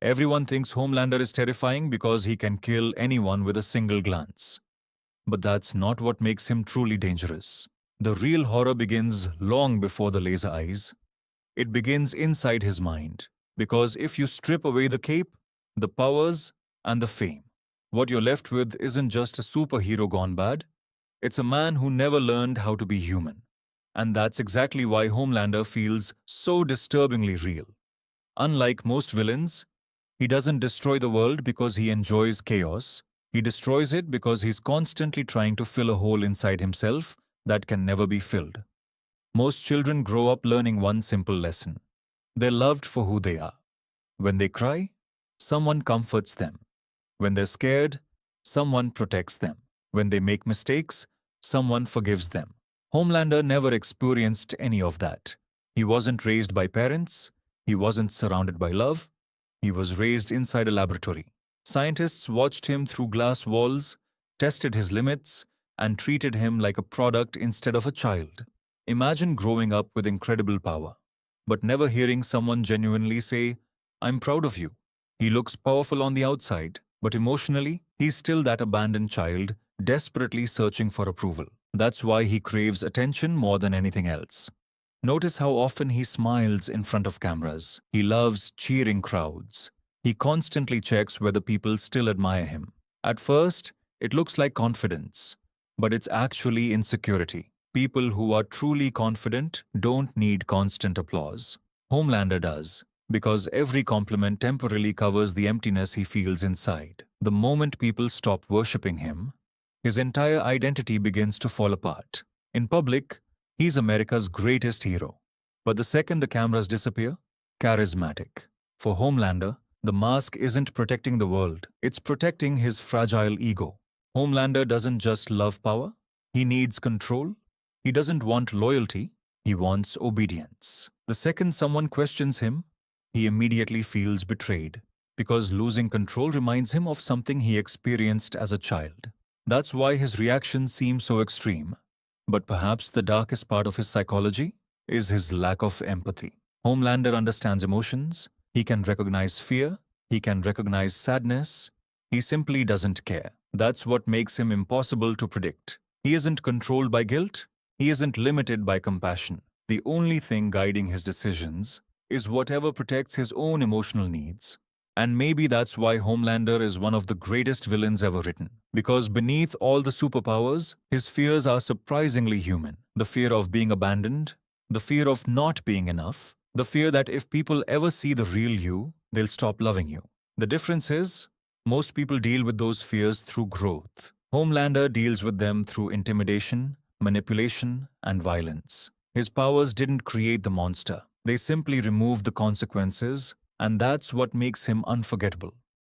Everyone thinks Homelander is terrifying because he can kill anyone with a single glance. But that's not what makes him truly dangerous. The real horror begins long before the laser eyes. It begins inside his mind. Because if you strip away the cape, the powers, and the fame, what you're left with isn't just a superhero gone bad, it's a man who never learned how to be human. And that's exactly why Homelander feels so disturbingly real. Unlike most villains, he doesn't destroy the world because he enjoys chaos. He destroys it because he's constantly trying to fill a hole inside himself that can never be filled. Most children grow up learning one simple lesson. They're loved for who they are. When they cry, someone comforts them. When they're scared, someone protects them. When they make mistakes, someone forgives them. Homelander never experienced any of that. He wasn't raised by parents. He wasn't surrounded by love. He was raised inside a laboratory. Scientists watched him through glass walls, tested his limits, and treated him like a product instead of a child. Imagine growing up with incredible power, but never hearing someone genuinely say, "I'm proud of you." He looks powerful on the outside, but emotionally, he's still that abandoned child, desperately searching for approval. That's why he craves attention more than anything else. Notice how often he smiles in front of cameras. He loves cheering crowds. He constantly checks whether people still admire him. At first, it looks like confidence, but it's actually insecurity. People who are truly confident don't need constant applause. Homelander does, because every compliment temporarily covers the emptiness he feels inside. The moment people stop worshipping him, his entire identity begins to fall apart. In public, he's America's greatest hero. But the second the cameras disappear, charismatic. For Homelander, the mask isn't protecting the world, it's protecting his fragile ego. Homelander doesn't just love power, he needs control. He doesn't want loyalty, he wants obedience. The second someone questions him, he immediately feels betrayed, because losing control reminds him of something he experienced as a child. That's why his reactions seem so extreme. But perhaps the darkest part of his psychology is his lack of empathy. Homelander understands emotions, he can recognize fear, he can recognize sadness, he simply doesn't care. That's what makes him impossible to predict. He isn't controlled by guilt, he isn't limited by compassion. The only thing guiding his decisions is whatever protects his own emotional needs. And maybe that's why Homelander is one of the greatest villains ever written. Because beneath all the superpowers, his fears are surprisingly human. The fear of being abandoned, the fear of not being enough, the fear that if people ever see the real you, they'll stop loving you. The difference is, most people deal with those fears through growth. Homelander deals with them through intimidation, manipulation, and violence. His powers didn't create the monster. They simply removed the consequences, and that's what makes him unforgettable.